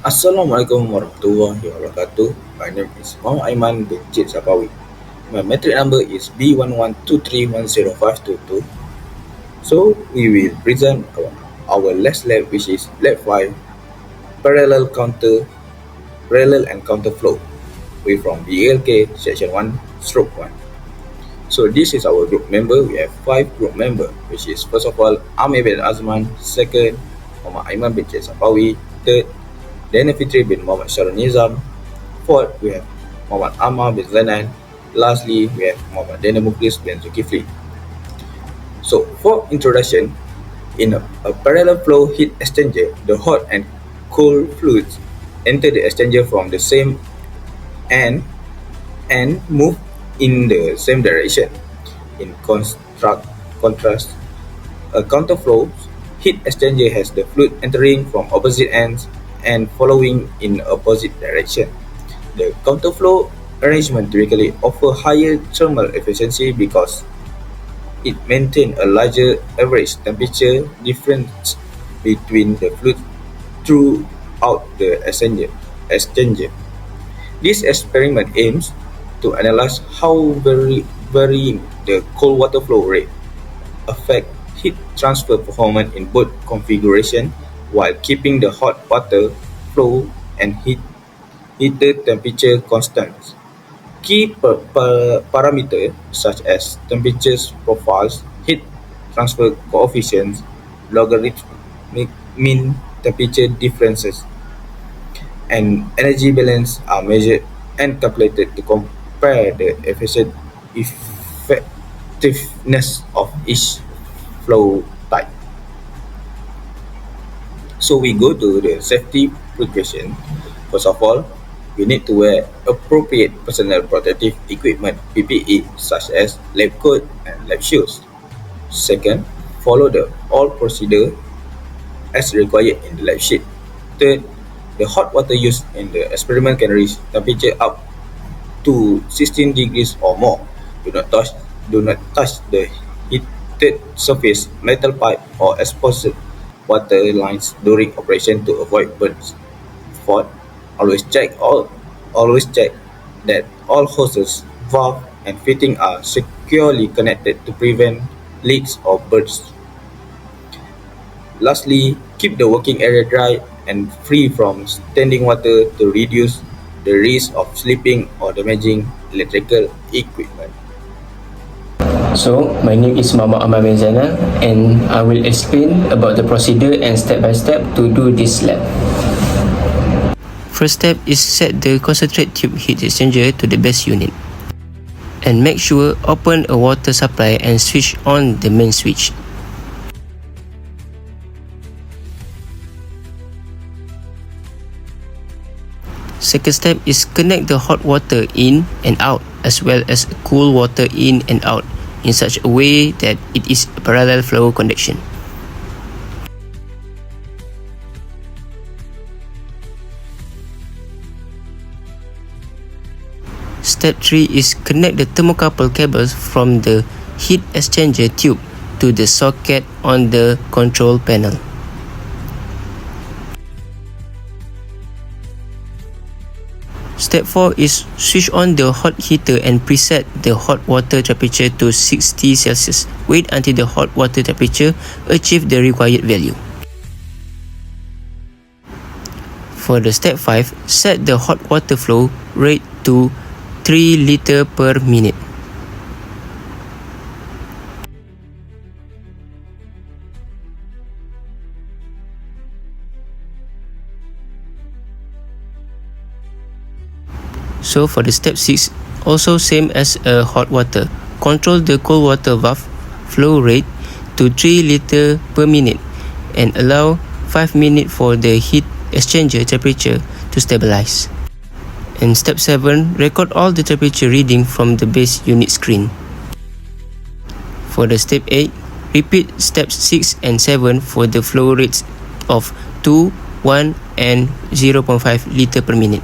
Assalamualaikum warahmatullahi wabarakatuh. My name is Muhammad Aiman bin Cid Sapawi. My metric number is B1123105222. So we will present our last lab, which is lab 5, parallel and counter flow. We from BLK section 1 stroke 1. So this is our group member. We have 5 group member, which is first of all Amir bin Azman, second Muhammad Aiman bin Cid Sapawi, third Dana Fitri bin Muhammad Syarul Nizam, fourth we have Muhammad Ammar bin Zanan, lastly we have Muhammad Dana Muklis bin Zulkifli. So for introduction, in a parallel flow heat exchanger, the hot and cold fluids enter the exchanger from the same end and move in the same direction. In contrast, a counterflow heat exchanger has the fluid entering from opposite ends and following in opposite direction. The counterflow arrangement typically offer higher thermal efficiency because it maintains a larger average temperature difference between the fluid throughout the exchanger. This experiment aims to analyze how varying the cold water flow rate affect heat transfer performance in both configuration while keeping the hot water flow and heater temperature constants. Key parameters such as temperature profiles, heat transfer coefficients, logarithmic mean temperature differences, and energy balance are measured and calculated to compare the effectiveness of each flow type. So we go to the safety precaution. First of all, we need to wear appropriate personal protective equipment (PPE) such as lab coat and lab shoes. Second, follow the all procedure as required in the lab sheet. Third, the hot water used in the experiment can reach temperature up to 16 degrees or more. Do not touch the heated surface, metal pipe, or exposed water lines during operation to avoid burns. Fourth, always check that all hoses, valve, and fitting are securely connected to prevent leaks or bursts. Lastly, keep the working area dry and free from standing water to reduce the risk of slipping or damaging electrical equipment. So, my name is Mama Ammar bin Zainal and I will explain about the procedure and step by step to do this lab. First step is set the concentrate tube heat exchanger to the base unit. And make sure open a water supply and switch on the main switch. Second step is connect the hot water in and out as well as cool water in and out in such a way that it is a parallel flow connection. Step 3 is connect the thermocouple cables from the heat exchanger tube to the socket on the control panel. Step 4 is switch on the hot heater and preset the hot water temperature to 60 Celsius. Wait until the hot water temperature achieve the required value. For the step 5, set the hot water flow rate to 3 liter per minute. So for the step 6, also same as a hot water, control the cold water valve flow rate to 3 liter per minute and allow 5 minutes for the heat exchanger temperature to stabilize. And step 7, record all the temperature reading from the base unit screen. For the step 8, repeat steps 6 and 7 for the flow rates of 2, 1 and 0.5 liter per minute.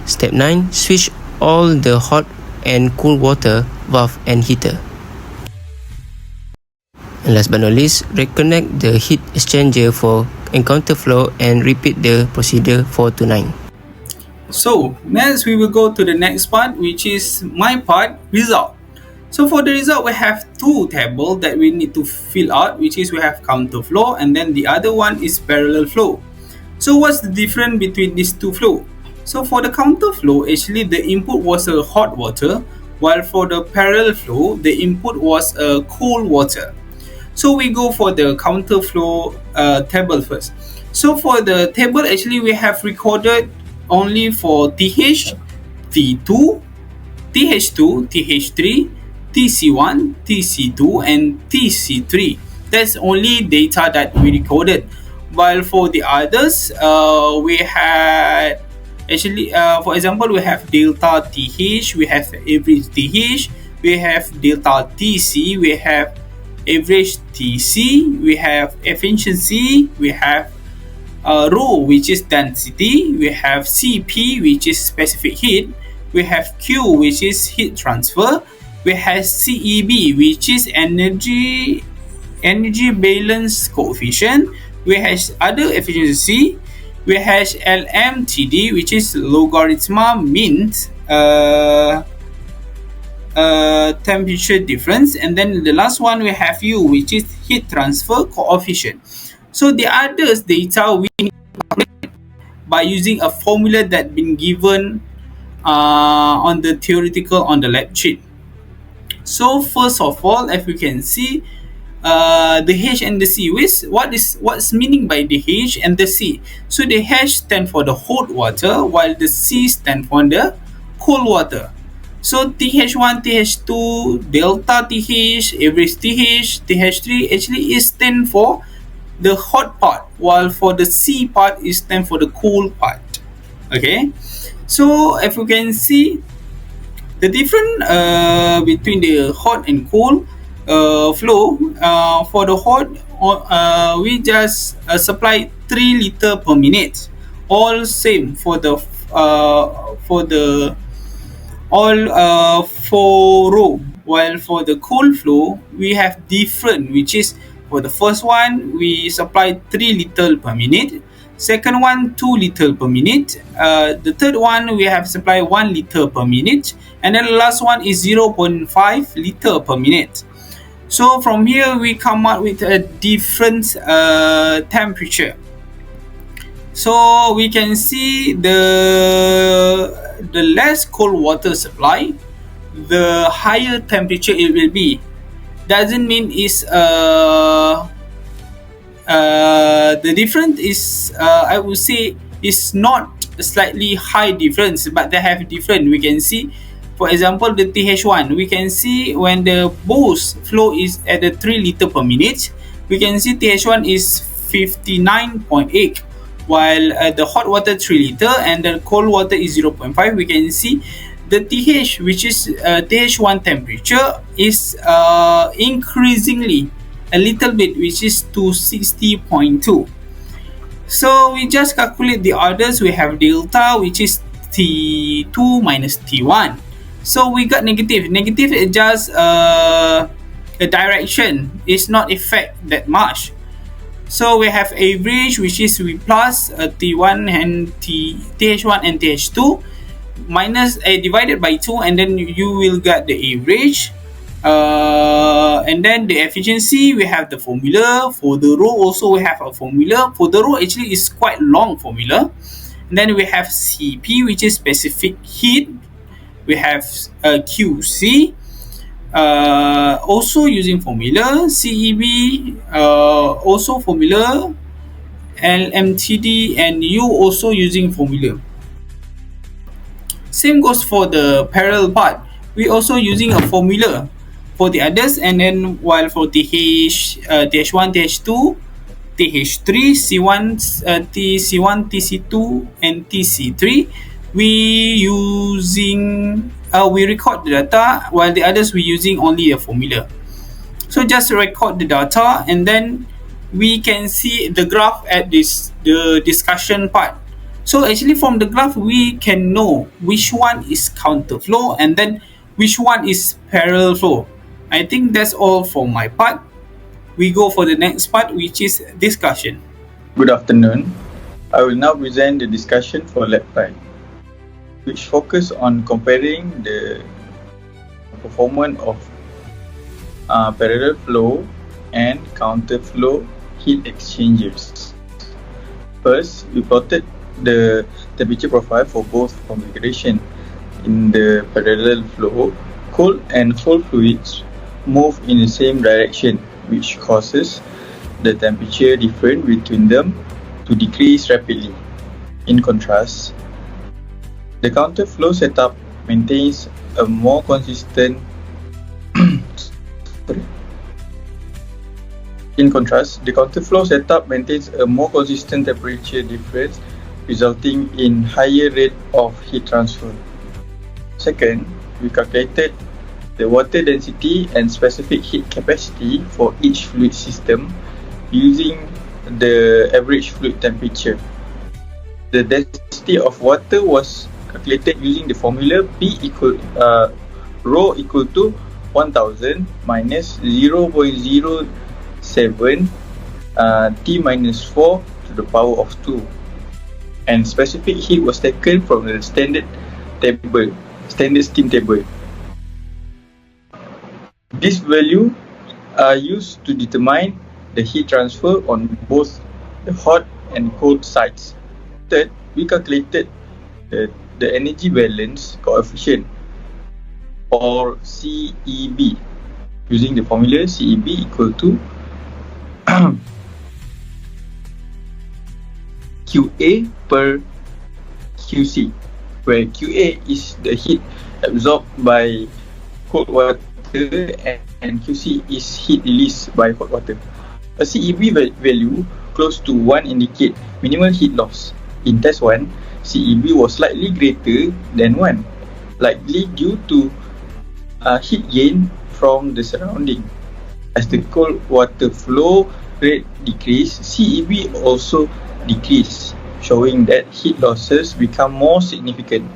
Step 9, switch all the hot and cool water valve and heater. And last but not least, reconnect the heat exchanger for and counterflow, and repeat the procedure 4 to 9. So next we will go to the next part, which is my part, result. So for the result, we have two tables that we need to fill out, which is we have counterflow and then the other one is parallel flow. So what's the difference between these two flow? So for the counterflow, actually the input was a hot water, while for the parallel flow, the input was a cool water. So we go for the counterflow table first. So for the table, actually we have recorded only for TH, T2, TH2, TH3, TC1, TC2, and TC3. That's only data that we recorded. While for the others, we had actually, for example, we have delta TH, we have average TH, we have delta TC, we have average TC, we have efficiency, we have rho, which is density, we have CP, which is specific heat, we have Q, which is heat transfer, we have CEB, which is energy balance coefficient, we have other efficiency, we have LMTD, which is logarithma mean temperature difference, and then the last one we have U, which is heat transfer coefficient. So the others data we need to calculate by using a formula that been given on the theoretical on the lab sheet. So first of all, if you can see, the H and the C, what's meaning by the H and the C? So the H stand for the hot water, while the C stand for the cold water. So TH1, TH2, delta TH, average TH, TH3 actually is stand for the hot part, while for the C part is stand for the cool part. Okay, so if you can see the difference between the hot and cold flow, for the hot, we just supply 3 liter per minute, all same for the all 4 row, while for the cold flow we have different, which is for the first one we supply 3 liter per minute, second one 2 liter per minute, the third one we have supply 1 liter per minute, and then the last one is 0.5 liter per minute. So from here we come out with a different temperature. So we can see the less cold water supply, the higher temperature it will be. Doesn't mean is the difference is I would say is not a slightly high difference, but they have different. We can see, for example, the TH1, we can see when the both flow is at the 3 liter per minute, we can see TH1 is 59.8, while the hot water 3 liter and the cold water is 0.5. We can see the TH, which is TH1 temperature, is increasingly a little bit, which is to 60.2. So we just calculate the others. We have delta, which is T2 minus T1. So we got negative. Negative is just a direction. It's not affect that much. So we have average, which is we plus T1 and TH1 and TH2 minus divided by 2, and then you will get the average. And then the efficiency, we have the formula. For the rho also we have a formula. For the rho actually is quite long formula. And then we have CP, which is specific heat. We have QC, also using formula. CEB, also formula. LMTD and U also using formula. Same goes for the parallel part. We also using a formula for the others, and then while for TH, TH1, TH2, TH3, C1, TC1, TC2, and TC3, we record the data, while the others we using only a formula. So just record the data, and then we can see the graph at the discussion part. So actually from the graph we can know which one is counterflow and then which one is parallel flow. I think that's all for my part. We go for the next part, which is discussion. Good afternoon. I will now present the discussion for Lab 5, which focus on comparing the performance of parallel flow and counter flow heat exchangers. First, we plotted the temperature profile for both configurations. In the parallel flow, cold and cold fluids move in the same direction, which causes the temperature difference between them to decrease rapidly. In contrast, the counter flow setup maintains a more consistent temperature difference, resulting in higher rate of heat transfer. Second, we calculated the water density and specific heat capacity for each fluid system using the average fluid temperature. The density of water was calculated using the formula rho equal to 1000 minus 0.07 T minus 4 to the power of 2, and specific heat was taken from the standard steam table. This value are used to determine the heat transfer on both the hot and cold sides. Third, we calculated the energy balance coefficient, or CEB, using the formula CEB equal to QA per QC, where QA is the heat absorbed by cold water and QC is heat released by hot water. A CEB value close to 1 indicate minimal heat loss. In test 1, CEB was slightly greater than 1, likely due to heat gain from the surrounding. As the cold water flow rate decrease, CEB also decrease, showing that heat losses become more significant.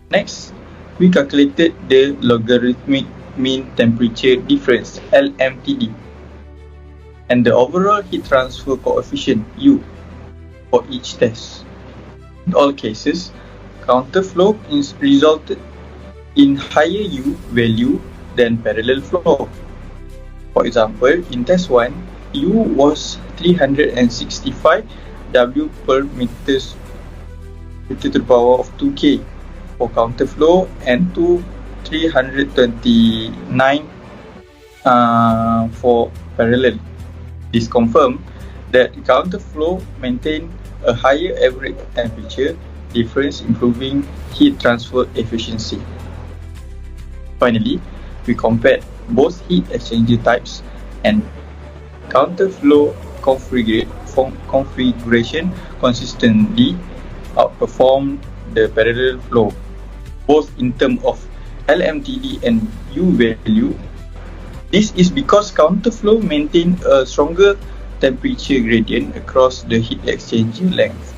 Next, we calculated the logarithmic mean temperature difference, LMTD, and the overall heat transfer coefficient, U, for each test. In all cases, counter flow resulted in higher U value than parallel flow. For example, in test 1, U was 365 W per meter to the power of 2K for counter flow and 329 for parallel. This confirmed that counter flow maintained a higher average temperature difference, improving heat transfer efficiency. Finally, we compared both heat exchanger types, and counter flow configuration consistently outperformed the parallel flow, both in terms of LMTD and U value. This is because counter flow maintained a stronger temperature gradient across the heat exchanger length.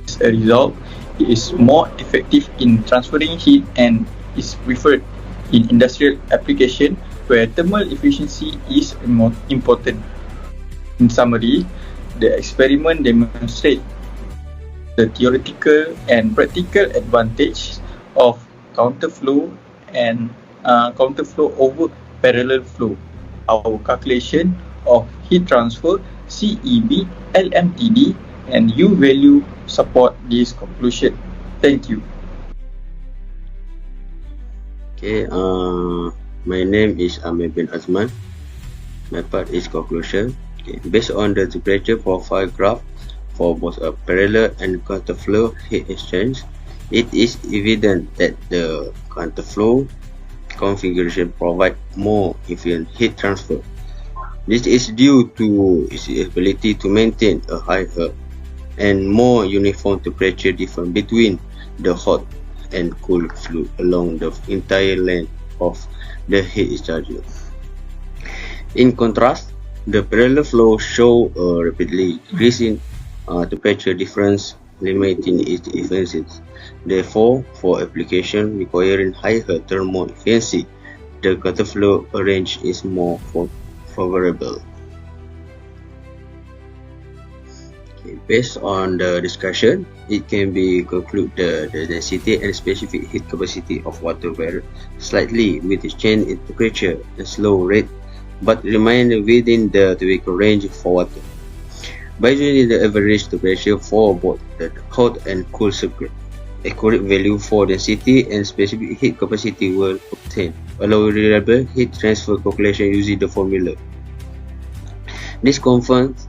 As a result, it is more effective in transferring heat and is preferred in industrial application where thermal efficiency is important. In summary, the experiment demonstrates the theoretical and practical advantage of counter flow over parallel flow. Our calculation of heat transfer, CEB, LMTD, and U value support this conclusion. Thank you. Okay, my name is Amir bin Azman. My part is conclusion. Okay, based on the temperature profile graph for both a parallel and counter flow heat exchange, it is evident that the counter flow configuration provide more efficient heat transfer. This is due to its ability to maintain a higher and more uniform temperature difference between the hot and cool fluid along the entire length of the heat exchanger. In contrast, the parallel flow show a rapidly decreasing temperature difference, limiting its efficiency. Therefore, for application requiring higher thermal efficiency, the counter flow range is more favorable. Based on the discussion, it can be concluded the density and specific heat capacity of water vary slightly with the change in temperature and slow rate, but remain within the typical range for water. By using the average temperature for both the hot and cool circuit, accurate value for density and specific heat capacity were obtained, allowing reliable heat transfer calculation using the formula. This confirms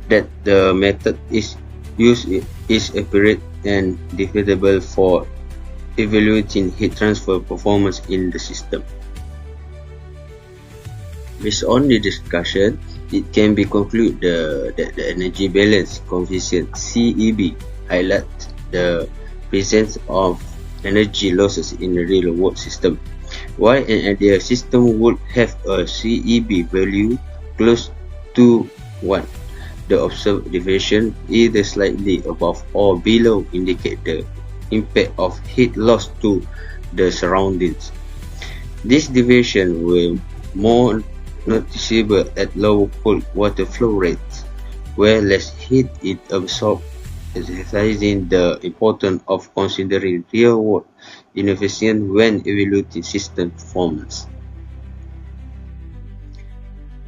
that the method is used is accurate and defeatable for evaluating heat transfer performance in the system. Based on the discussion, it can be concluded that the energy balance coefficient CEB highlights the presence of energy losses in the real world system, while an ideal system would have a CEB value close to 1. The observed deviation either slightly above or below indicate the impact of heat loss to the surroundings. This deviation will more noticeable at low cold water flow rates, where less heat is absorbed, emphasizing the importance of considering real-world inefficiency when evaluating system performance.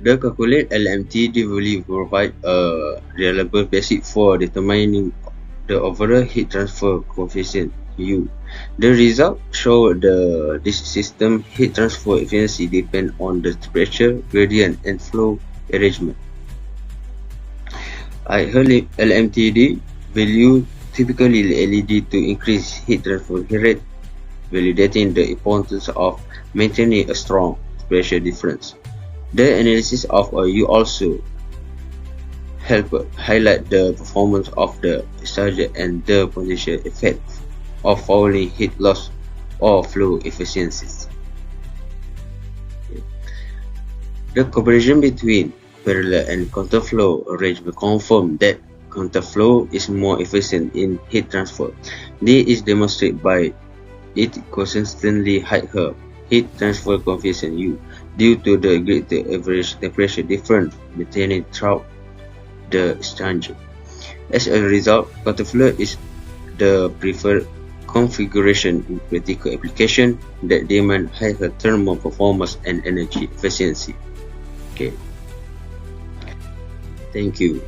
The calculated LMTD value provides a reliable basis for determining the overall heat transfer coefficient U. The results show this system heat transfer efficiency depends on the temperature gradient and flow arrangement. A high LMTD value typically leads to increased heat transfer rate, validating the importance of maintaining a strong pressure difference. The analysis of a U also help highlight the performance of the exchanger and the potential effects of fouling heat loss or flow efficiencies. The comparison between parallel and counterflow arrangement confirm that counterflow is more efficient in heat transfer. This is demonstrated by its consistently higher heat transfer coefficient U due to the greater average temperature difference maintained throughout the exchanger. As a result, counterflow is the preferred configuration in practical application that demand higher thermal performance and energy efficiency. Okay. Thank you.